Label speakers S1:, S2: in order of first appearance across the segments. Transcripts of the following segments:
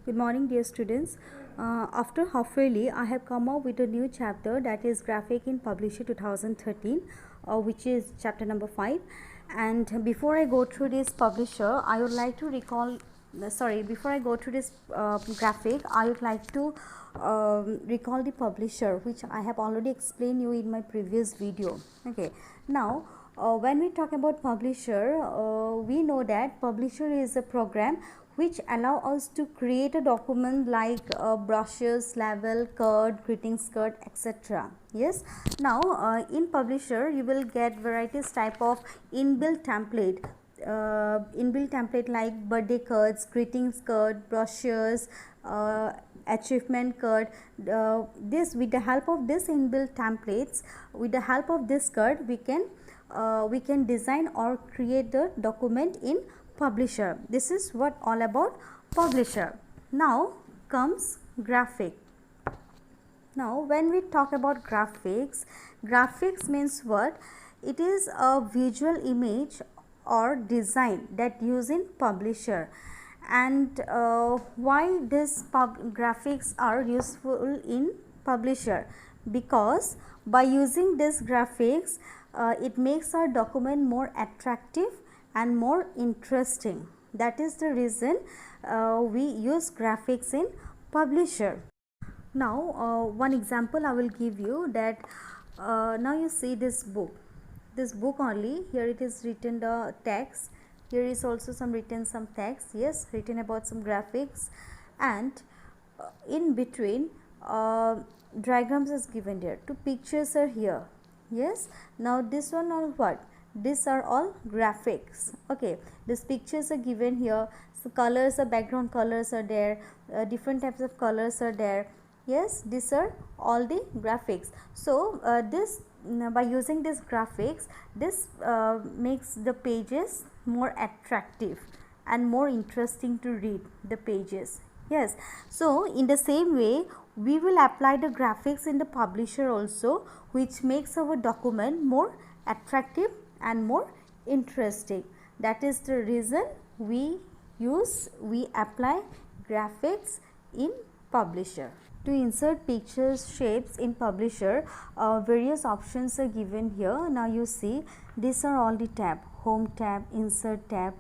S1: Good morning, dear students. After half yearly, I have come up with a new chapter, that is Graphic in Publisher 2013, which is chapter number 5. And before I go through this publisher, I would like to recall, before I go through this graphic, I would like to recall the publisher, which I have already explained you in my previous video. Okay, now when we talk about publisher, we know that publisher is a program which allow us to create a document like brochures, label, card, greetings card, etc. Yes. Now in publisher you will get varieties type of inbuilt template like birthday cards, greetings card, brochures, achievement card. This, with the help of this inbuilt templates, with the help of this card, we can design or create the document in publisher. This is what all about publisher. Now comes graphic. Now when we talk about graphics, graphics means what? It is a visual image or design that used in publisher. And why this graphics are useful in publisher? Because by using this graphics, it makes our document more attractive and more interesting. That is the reason we use graphics in publisher. Now one example I will give you, that now you see this book only. Here it is written the text, here is also some text, yes, written about some graphics, and in between diagrams is given there, two pictures are here. Yes, now this one all what? These are all graphics. Okay, these pictures are given here, so colors, the background colors are there, different types of colors are there. Yes, these are all the graphics. So by using this graphics, this makes the pages more attractive and more interesting to read the pages. Yes, so in the same way we will apply the graphics in the publisher also, which makes our document more attractive and more interesting. That is the reason we apply graphics in publisher. To insert pictures, shapes in publisher, various options are given here. Now you see, these are all the tab: home tab, insert tab,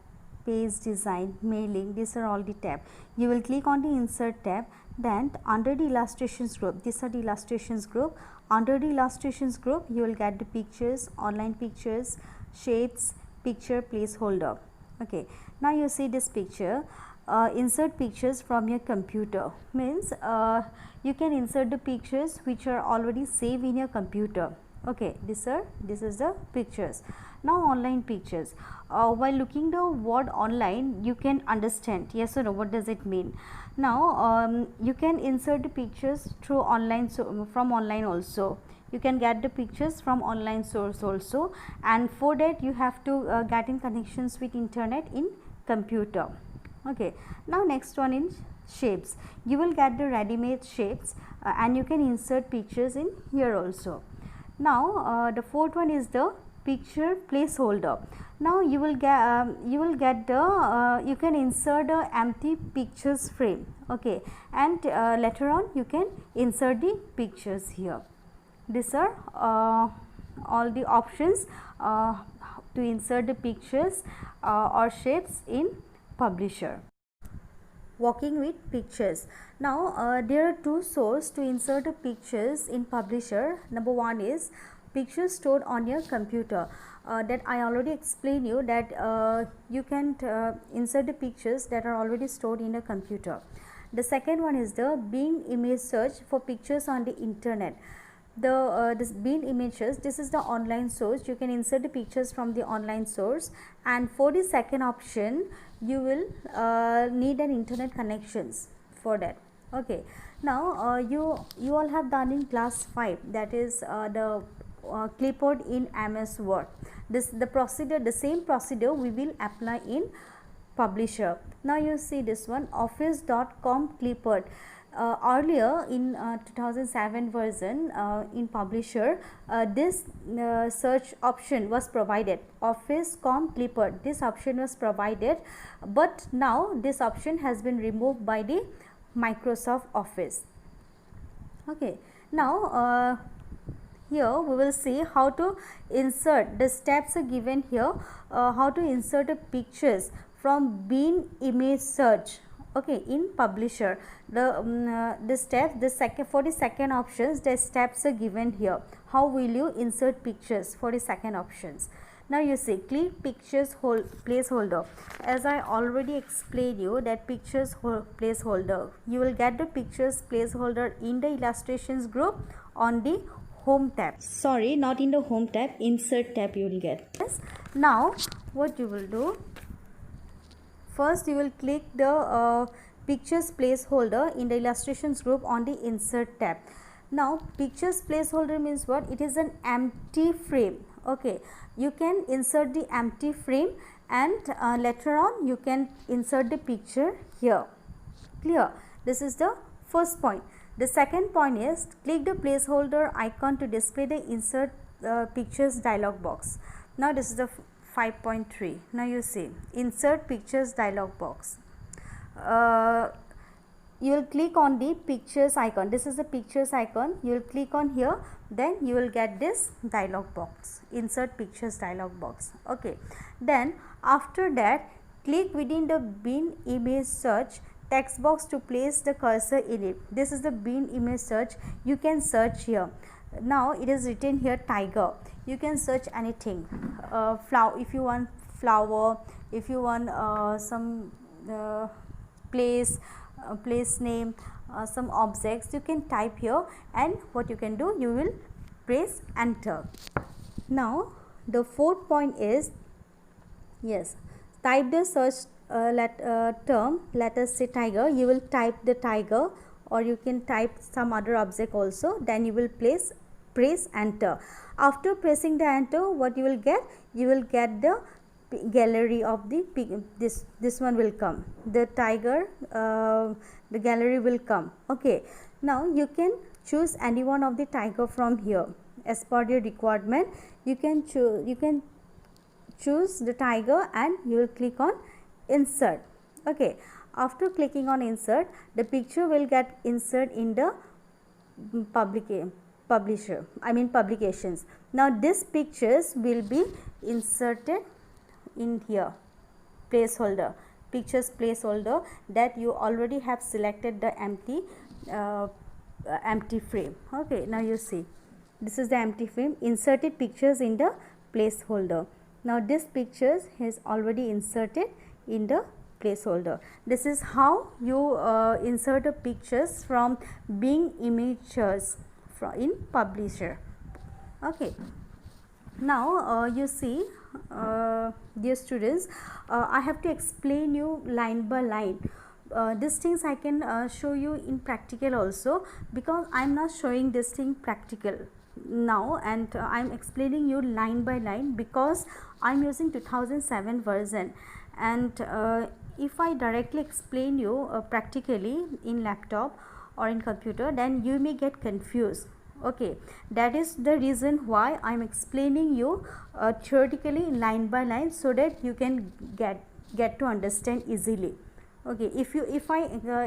S1: page design, mailing. These are all the tab. You will click on the insert tab, then under the illustrations group, these are the illustrations group. Under the illustrations group, you will get the pictures, online pictures, shapes, picture placeholder. Okay, now you see this picture. Insert pictures from your computer means you can insert the pictures which are already saved in your computer. Okay, this is the pictures. Now online pictures. While looking the word online, you can understand, yes or no, what does it mean. Now you can insert the pictures through online, so from online also you can get the pictures from online source also, and for that you have to get in connections with internet in computer. Okay, now next one is shapes. You will get the ready-made shapes and you can insert pictures in here also. Now the fourth one is the picture placeholder. Now you will get the you can insert the empty pictures frame. Okay, and later on you can insert the pictures here. These are all the options to insert the pictures or shapes in publisher. Working with pictures. Now there are two sources to insert the pictures in publisher. Number one is pictures stored on your computer, that I already explained you, that you can insert the pictures that are already stored in a computer. The second one is the Bing image search for pictures on the internet. This Bing images, this is the online source. You can insert the pictures from the online source, and for the second option you will need an internet connections for that. Okay, now you all have done in class 5, that is the clipboard in MS Word. The same procedure we will apply in publisher. Now you see this one, office.com clipboard. Earlier in 2007 version in publisher, this search option was provided, office.com clipboard. This option was provided, but now this option has been removed by the Microsoft Office. Okay, now here we will see how to insert. The steps are given here, how to insert a pictures from Bing image search, okay, in publisher. The steps, for the second options, the steps are given here. How will you insert pictures for the second options? Now you see, click pictures placeholder. As I already explained you that pictures placeholder, you will get the pictures placeholder in the illustrations group on the home tab. Sorry, not in the home tab, insert tab you will get. Yes. Now what you will do, first you will click the pictures placeholder in the illustrations group on the insert tab. Now pictures placeholder means what? It is an empty frame. Okay, you can insert the empty frame and later on you can insert the picture here. Clear? This is the first point. The second point is, click the placeholder icon to display the insert pictures dialog box. Now this is the 5.3. Now you see, insert pictures dialog box. You will click on the pictures icon. This is the pictures icon. You will click on here, then you will get this dialog box, insert pictures dialog box. Okay, then after that, click within the Bing image search text box to place the cursor in it. This is the Bing image search. You can search here. Now it is written here tiger. You can search anything. Flower, if you want flower, if you want some place name, some objects, you can type here, and what you can do, you will press enter. Now the fourth point is, yes, type the search term, let us say tiger. You will type the tiger, or you can type some other object also, then you will press enter. After pressing the enter, what you will get? You will get the gallery of the this one will come, the tiger, the gallery will come. Okay, now you can choose any one of the tiger from here as per your requirement. You can choose the tiger and you will click on insert. Okay, after clicking on insert, the picture will get insert in the publications. Now these pictures will be inserted in here, placeholder, pictures placeholder, that you already have selected the empty frame. Okay, now you see, this is the empty frame, inserted pictures in the placeholder. Now this pictures is already inserted in the placeholder. This is how you insert the pictures from Bing images in publisher. Okay, now you see, dear students, I have to explain you line by line. These things I can show you in practical also, because I am not showing this thing practical now, and I am explaining you line by line because I am using 2007 version, and if I directly explain you practically in laptop or in computer, then you may get confused. Okay, that is the reason why I am explaining you theoretically line by line, so that you can get to understand easily. Okay, if I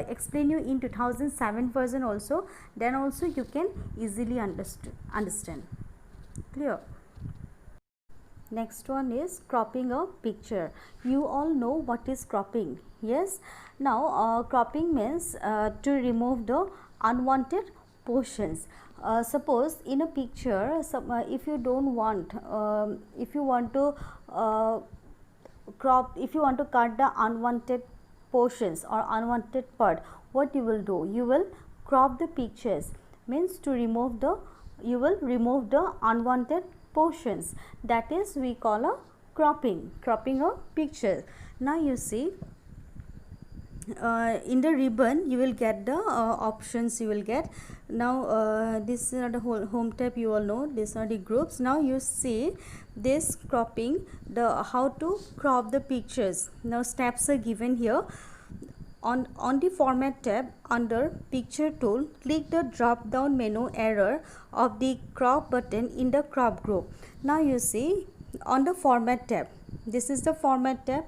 S1: explain you in 2007 version also, then also you can easily understand. Clear? Next one is cropping a picture. You all know what is cropping. Yes, now cropping means to remove the unwanted portions. Suppose in a picture, if you don't want, if you want to cut the unwanted portions or unwanted part, what you will do? You will crop the pictures, means to remove the, you will remove the unwanted portions. That is, we call a cropping a picture. Now you see, in the ribbon you will get the options you will get. Now this is the whole home tab, you all know, these are the groups. Now you see this cropping, the how to crop the pictures. Now steps are given here. On the format tab, under picture tool, click the drop down menu arrow of the crop button in the crop group. Now you see, on the format tab, this is the format tab.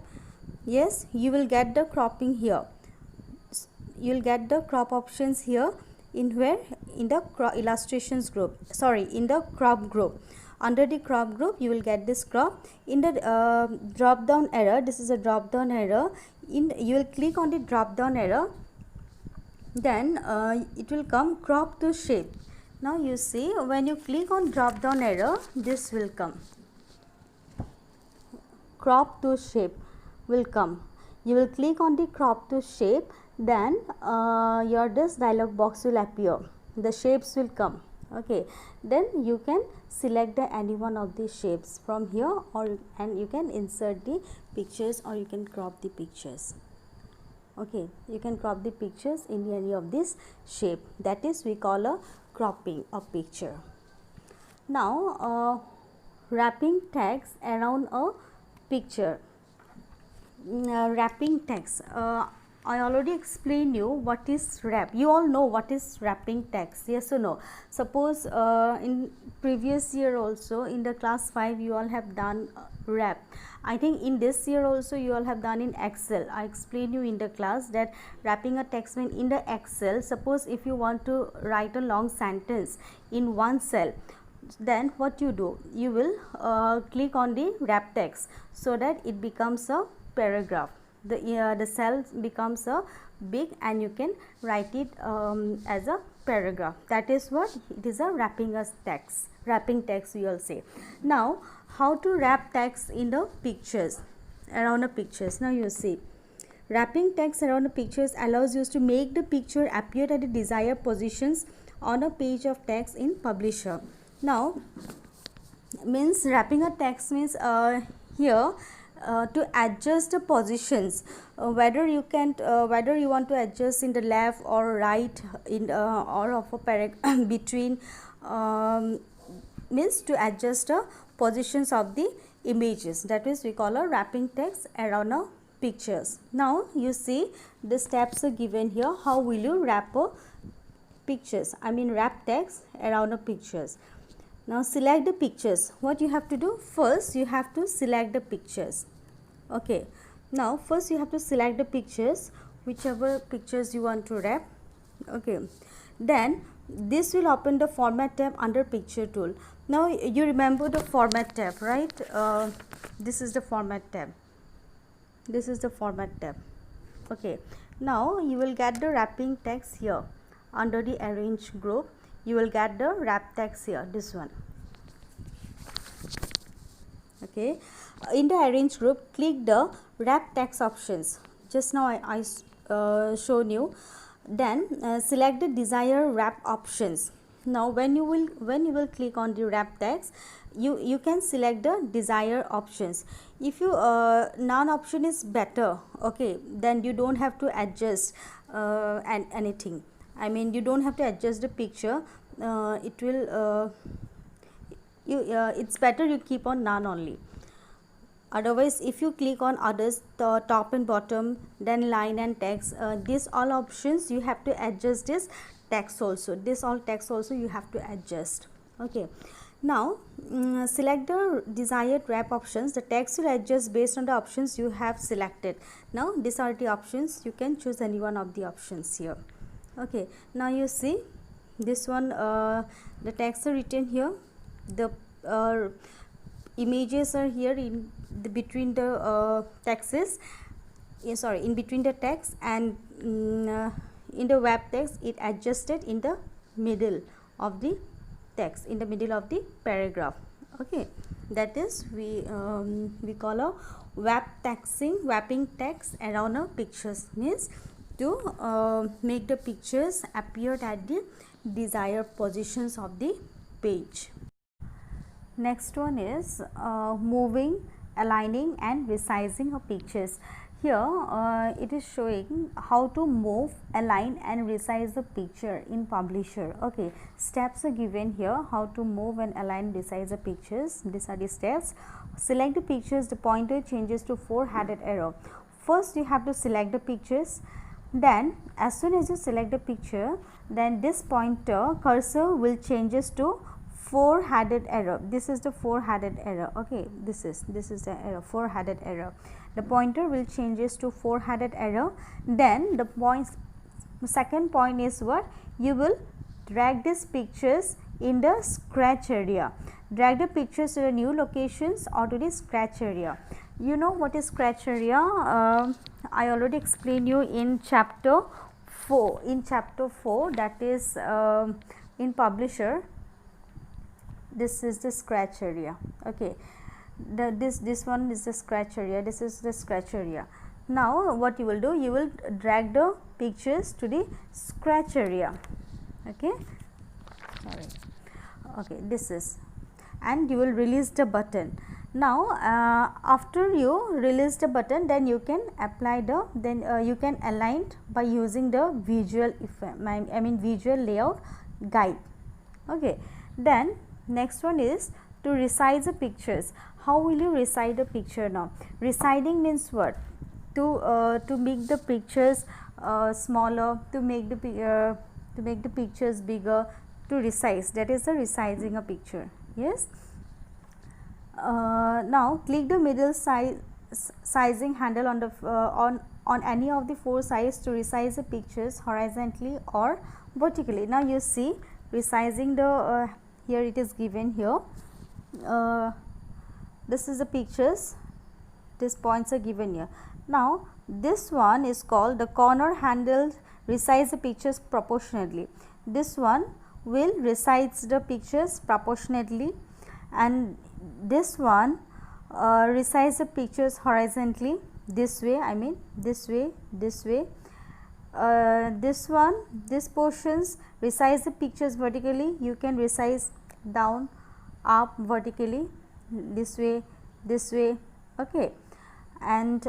S1: Yes, you will get the cropping here. you'll get the crop options here in where in the illustrations group, sorry, in the crop group. Under the crop group you will get this crop. In the drop down arrow, this is a drop down arrow, you will click on the drop down arrow, then it will come crop to shape. Now you see, when you click on drop down arrow, this will come, crop to shape will come. You will click on the crop to shape, then your this dialog box will appear, the shapes will come. Okay, then you can select the any one of the shapes from here, or and you can insert the pictures, or you can crop the pictures. Okay, you can crop the pictures in any of this shape, that is we call a cropping a picture. Now wrapping text around a picture. Wrapping text, I already explained you what is wrap. You all know what is wrapping text, yes or no? Suppose in previous year also, in the class 5 you all have done wrap. I think in this year also you all have done in Excel. I explained you in the class that wrapping a text means in the Excel, suppose if you want to write a long sentence in one cell, then what you do, you will click on the wrap text so that it becomes a paragraph. The cell becomes a big and you can write it as a paragraph. That is what it is, a wrapping a text, wrapping text we will say. Now how to wrap text in the pictures, around the pictures. Now you see, wrapping text around the pictures allows you to make the picture appear at the desired positions on a page of text in Publisher. Now means wrapping a text means here to adjust the positions, whether you can whether you want to adjust in the left or right, in or of a paragraph between, means to adjust the positions of the images, that is we call a wrapping text around a pictures. Now you see the steps are given here, how will you wrap a pictures, I mean wrap text around a pictures. Now select the pictures. What you have to do, first you have to select the pictures. Okay, now first you have to select the pictures, whichever pictures you want to wrap. Okay, then this will open the format tab under picture tool. Now you remember the format tab, right? This is the format tab, this is the format tab. Okay, now you will get the wrapping text here under the arrange group. You will get the wrap text here, this one. Okay, in the arrange group, click the wrap text options. Just now I shown you. Then select the desired wrap options. Now when you will click on the wrap text, you can select the desired options. If you none option is better, okay, then you don't have to adjust and anything. I mean you don't have to adjust the picture. It will it's better you keep on none only. Otherwise if you click on others, the top and bottom, then line and text, these all options you have to adjust this text also, this all text also you have to adjust. Okay, now select the desired wrap options. The text will adjust based on the options you have selected. Now these are the options, you can choose any one of the options here. Okay, now you see this one, the text are written here, the images are here in the between the texts, sorry, in between the text, and in the web text it adjusted in the middle of the text, in the middle of the paragraph. Okay, that is we call a wrapping text around a pictures, means to make the pictures appear at the desired positions of the page. Next one is moving, aligning and resizing of pictures. Here it is showing how to move, align and resize the picture in Publisher. Okay, steps are given here, how to move and align, resize the pictures. These are the steps. Select the pictures, the pointer changes to 4-headed arrow. First you have to select the pictures, then as soon as you select the picture, then this pointer cursor will changes to 4-headed arrow. This is the 4-headed arrow. Okay, this is the arrow, 4-headed arrow. The pointer will changes to 4-headed arrow. Then the second point is what? You will drag these pictures in the scratch area. Drag the pictures to the new locations or to the scratch area. You know what is scratch area? I already explained you in chapter 4. In chapter 4, that is in publisher. This is the scratch area. Okay, this one is the scratch area. This is the scratch area. Now what you will do? You will drag the pictures to the scratch area. Okay, sorry. Okay, this is, and you will release the button. Now after you release the button, then you can apply the, then you can align by using the visual effect, I mean visual layout guide. Okay, then next one is to resize the pictures. How will you resize the picture now? Resizing means what? To make the pictures smaller, to make the pictures bigger, to resize, that is the resizing a picture. Yes. Now click the middle sizing handle on the on any of the 4 sides to resize the pictures horizontally or vertically. Now you see resizing the here it is given here. This is the pictures, these points are given here. Now this one is called the corner handle resize the pictures proportionately. This one will resize the pictures proportionately, and this one resize the pictures horizontally, this way, I mean this way, this way. This one, this portions resize the pictures vertically, you can resize down, up, vertically, this way, this way. Okay, and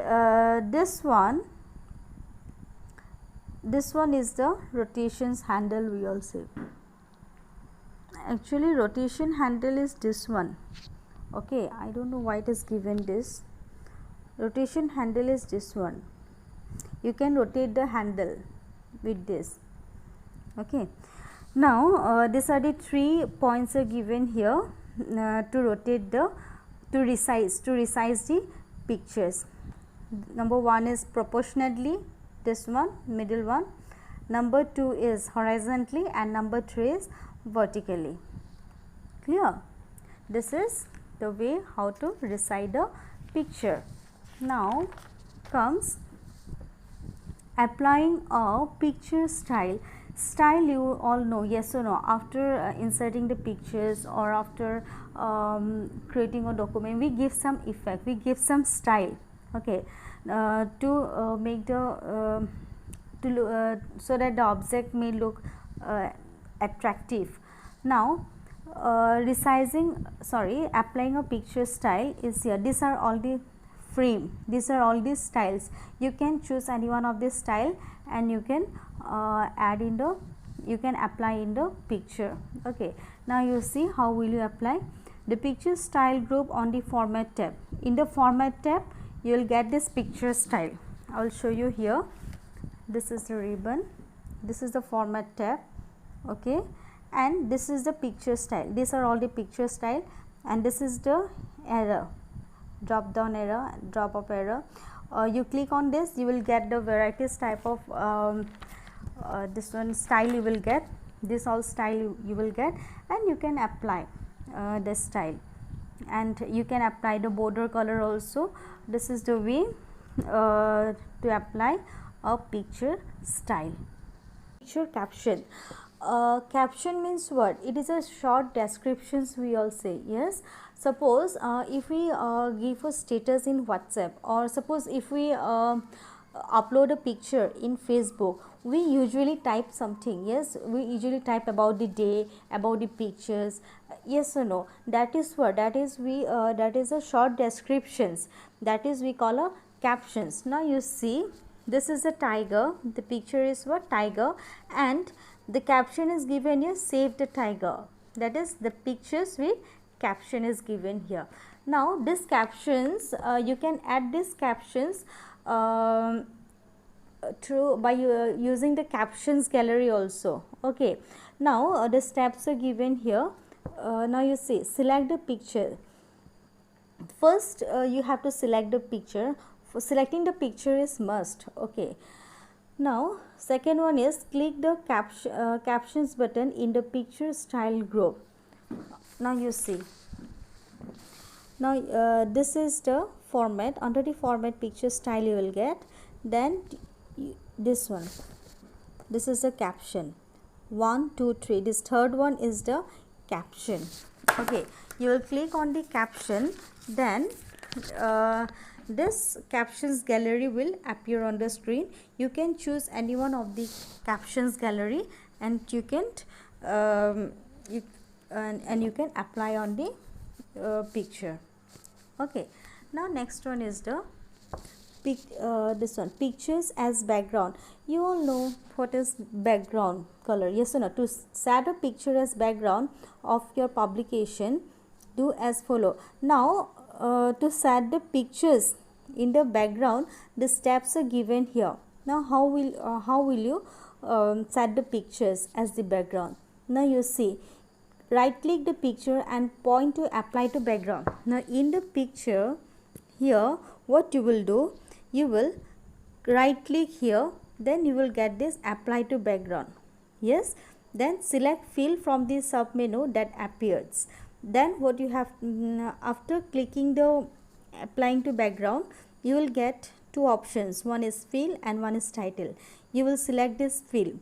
S1: this one is the rotations handle, we all say. Actually rotation handle is this one. Okay, I don't know why it is given this. Rotation handle is this one. You can rotate the handle with this. Okay, now these are the 3 points are given here to rotate the, to resize the pictures. Number 1 is proportionately, this one, middle one. Number 2 is horizontally, and number 3 is vertically. Clear? This is the way how to resize the picture. Now comes applying a picture style. Style you all know, yes or no? After inserting the pictures or after creating a document, we give some effect, we give some style. Okay, to make the so that the object may look attractive. Now applying a picture style is here. These are all the frame, these are all these styles. You can choose any one of this style and you can add in the, you can apply in the picture. Okay, now you see how will you apply the picture style group on the format tab. In the format tab you will get this picture style. I will show you here. This is the ribbon, this is the format tab. Okay, and this is the picture style. These are all the picture style, and this is the arrow, drop down arrow, drop up arrow. You click on this, you will get the varieties type of this one style you will get, this all style you will get, and you can apply the style, and you can apply the border color also. This is the way to apply a picture style. Picture caption. Caption means what? It is a short descriptions, we all say. Yes, suppose if we give a status in WhatsApp, or suppose if we upload a picture in Facebook, we usually type something. Yes, we usually type about the day, about the pictures. Yes or no? That is what? That is we that is a short descriptions, that is we call a captions. Now you see, this is a tiger, the picture is what? Tiger, and the caption is given here, save the tiger. That is the pictures with caption is given here. Now these captions you can add these captions through by using the captions gallery also. Okay, now the steps are given here. Now you see, select the picture. First you have to select the picture. For selecting the picture is must. Okay, now second one is click the captions button in the picture style group. Now you see, now this is the format. Under the format picture style you will get, then this one, this is the caption. 1 2 3, this third one is the caption. Okay, you will click on the caption, then this captions gallery will appear on the screen. You can choose any one of the captions gallery, and you can you can apply on the picture. Okay, now next one is the this one, pictures as background. You all know what is background color, yes or no? To set a picture as background of your publication, do as follow. Now to set the pictures in the background, the steps are given here. Now how will you set the pictures as the background? Now you see, right click the picture and point to apply to background. Now in the picture here, what you will do, you will right click here, then you will get this apply to background. Yes, then select fill from the sub menu that appears. Then what you have, after clicking the applying to background, you will get two options, one is fill and one is title. You will select this fill.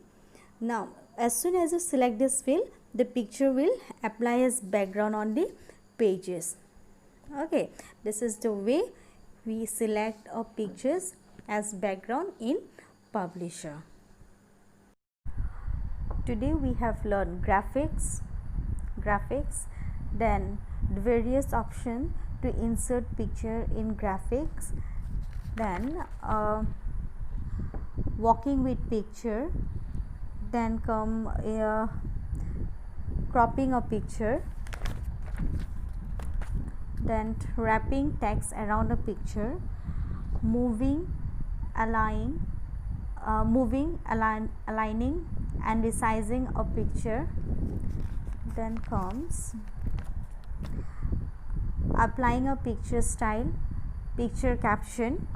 S1: Now as soon as you select this fill, the picture will apply as background on the pages. Okay, this is the way we select our pictures as background in Publisher. Today we have learned graphics, then the various options to insert picture in graphics, then walking with picture, then come cropping a picture, then wrapping text around a picture, moving, aligning and resizing a picture, then comes applying a picture style, picture caption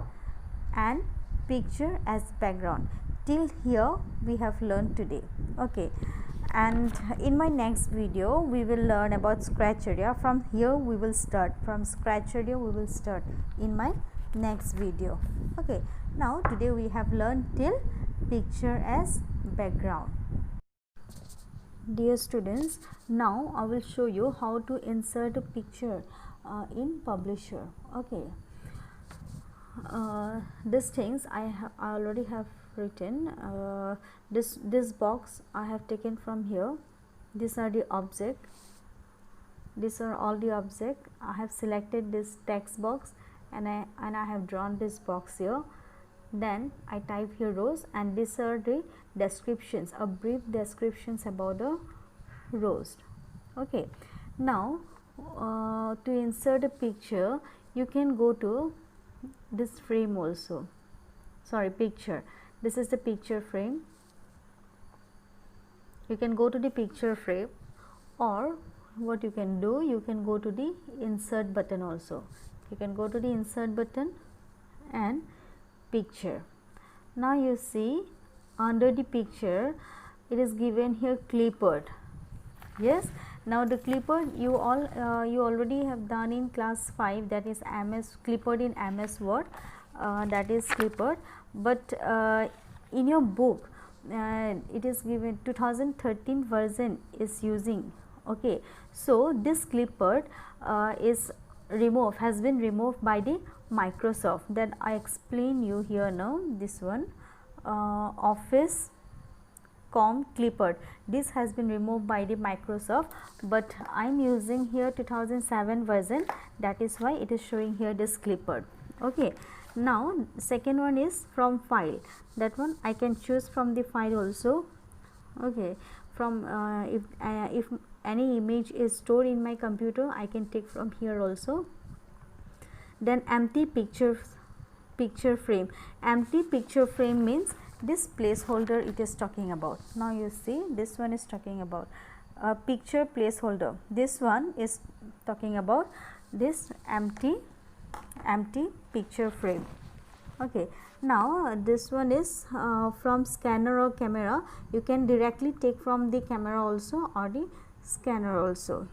S1: and picture as background. Till here we have learned today. Okay, and in my next video we will learn about scratch area. From here we will start, from scratch area we will start in my next video. Okay, now today we have learned till picture as background. Dear students, now I will show you how to insert a picture in Publisher. Okay, these things I already have written. This box I have taken from here. These are the object, these are all the object. I have selected this text box and I have drawn this box here. Then I type here rows, and these are the descriptions, a brief descriptions about the rows. Okay, now to insert a picture, you can go to this frame also. Sorry, picture. This is the picture frame. You can go to the picture frame, or what you can do, you can go to the insert button also. You can go to the insert button and picture. Now you see, under the picture it is given here clipboard. Yes, now the clipboard you already have done in class 5, that is MS clipboard in MS Word, that is clipboard. But in your book it is given 2013 version is using. Okay, so this clipboard has been removed by the Microsoft. Then I explain you here now. This one, Office Com clipboard, this has been removed by the Microsoft, but I am using here 2007 version, that is why it is showing here this clipboard. Okay, now second one is from file. That one I can choose from the file also. Okay, from if any image is stored in my computer, I can take from here also. Then empty picture frame. Empty picture frame means this placeholder it is talking about. Now you see, this one is talking about a picture placeholder. This one is talking about this empty picture frame. Okay, Now this one is from scanner or camera. You can directly take from the camera also or the scanner also.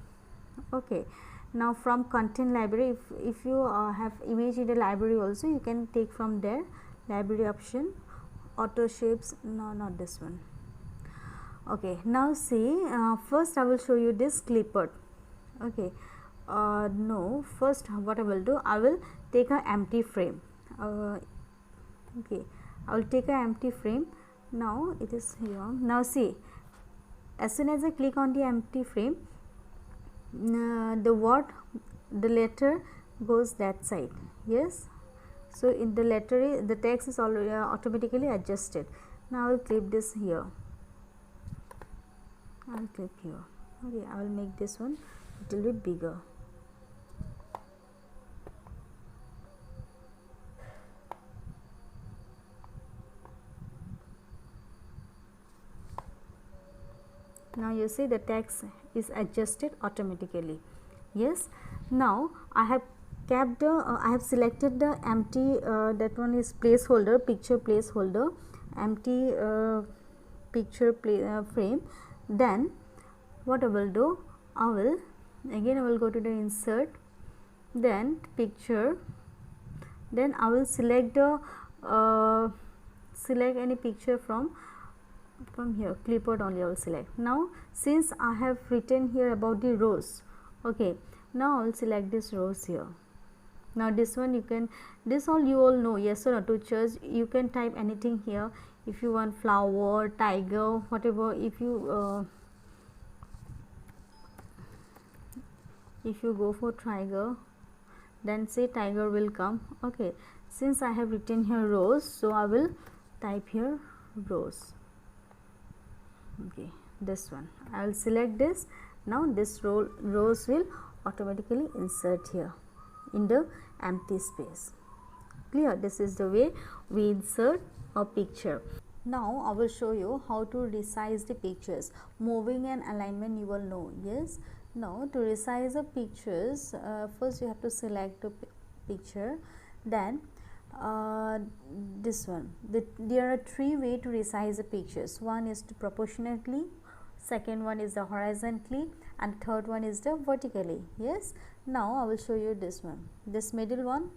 S1: Okay. Now from content library, if you have image in the library also, you can take from there. Library option, auto shapes, no, not this one. Okay, now see, first I will show you this clipboard. Okay, no, first what I will do, I will take an empty frame. Okay, I will take an empty frame. Now it is here. Now see, as soon as I click on the empty frame, the word, the letter goes that side. Yes, so in the letter, the text is already automatically adjusted. Now I will clip this here. I will clip here. Okay, I will make this one a little bit bigger. Now you see the text is adjusted automatically. Yes, now I have kept I have selected the empty, that one is placeholder, picture placeholder, empty picture frame. Then what I will do, I will go to the insert, then picture, then I will select the select any picture from here, clipboard only I will select. Now since I have written here about the rows, okay, now I will select this rows here. Now this one you can, this all you all know, yes or no, to choose you can type anything here. If you want flower, tiger, whatever, if you go for tiger, then say tiger will come. Okay, since I have written here rows, so I will type here rows. Okay, this one I will select this. Now this rows will automatically insert here in the empty space. Clear? This is the way we insert a picture. Now I will show you how to resize the pictures. Moving and alignment you will know. Yes. Now to resize the pictures, first you have to select the picture, then this one. There are three ways to resize the pictures. One is to proportionately, second one is the horizontally, and third one is the vertically. Yes. Now I will show you this one, this middle one,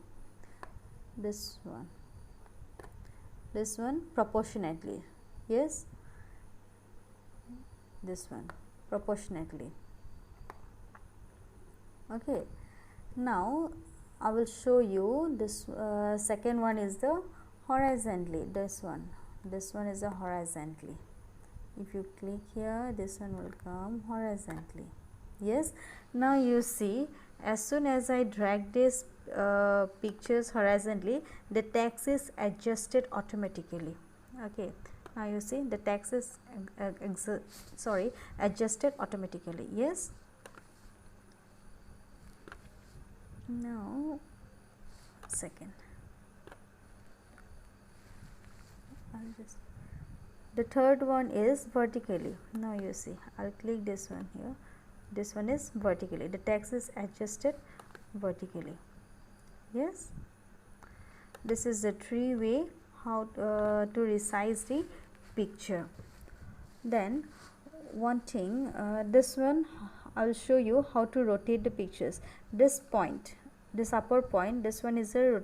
S1: this one proportionately. Yes, this one proportionately. Okay, now I will show you this second one is the horizontally. This one is the horizontally. If you click here, this one will come horizontally. Yes, now you see, as soon as I drag this pictures horizontally, the text is adjusted automatically. Okay, now you see the text is adjusted automatically. Yes, now second, the third one is vertically. Now you see, I'll click this one here. This one is vertically. The text is adjusted vertically. Yes, this is the three way how to resize the picture. Then one thing, this one I will show you how to rotate the pictures. This point, this upper point, this one is a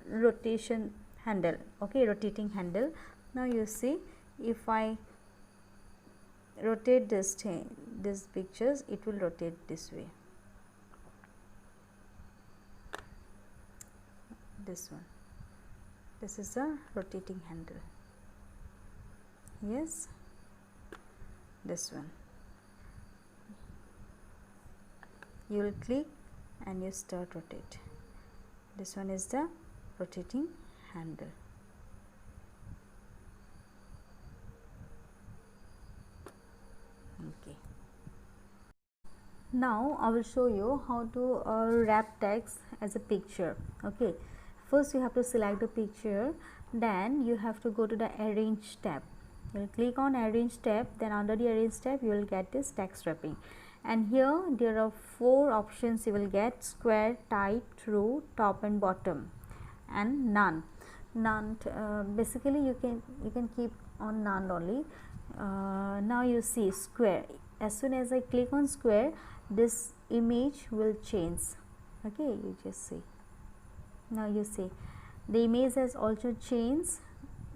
S1: rotation handle. Okay, rotating handle. Now you see, if I rotate this thing, these pictures, it will rotate this way. This one, this is a rotating handle. Yes, this one, you will click and you start rotate. This one is the rotating handle. Okay, now I will show you how to wrap text as a picture. Okay, first you have to select the picture, then you have to go to the arrange tab. You will click on arrange tab, then under the arrange tab you will get this text wrapping, and here there are 4 options you will get: square, tight, true, top and bottom, and none. none. Basically you can keep on none only. Now you see square. As soon as I click on square, this image will change. Okay, you just see. Now you see the image has also changed,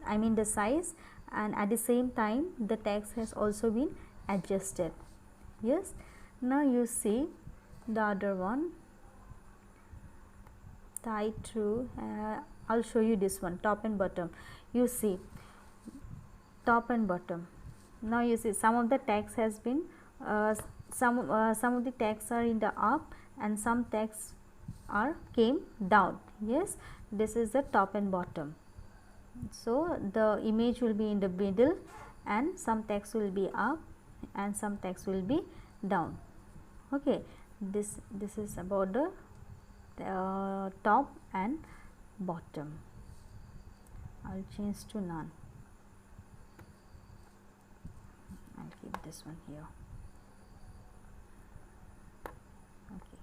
S1: I mean the size, and at the same time the text has also been adjusted. Yes, now you see the other one, tie through. I'll show you this one, top and bottom. You see top and bottom. Now you see some of the text has been some of the texts are in the up and some texts are came down. Yes, this is the top and bottom. So the image will be in the middle and some text will be up and some text will be down. Okay, this is about the top and bottom. I'll change to none. I'll keep this one here. Okay.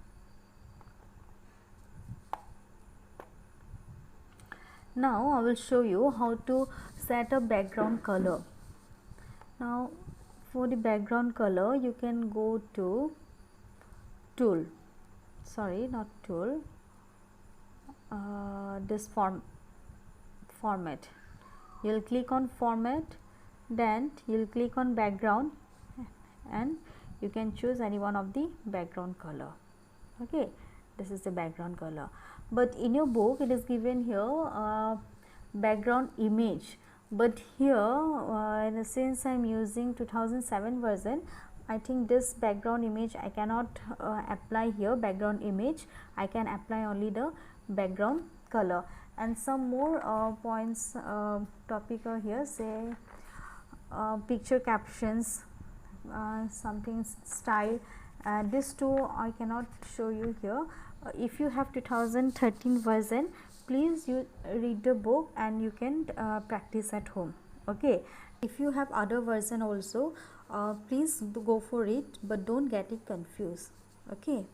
S1: Now I will show you how to set a background color. Now for the background color you can go to tool, sorry not tool, this format. You'll click on format, then you'll click on background and you can choose any one of the background color. Okay, this is the background color, but in your book it is given here background image, but here since I'm using 2007 version, I think this background image I cannot apply here. Background image I can apply only the background color. And some more points topic are here, say picture captions, something style. This two I cannot show you here. If you have 2013 version, please you read the book and you can practice at home. Okay, if you have other version also, please go for it, but don't get it confused. Okay.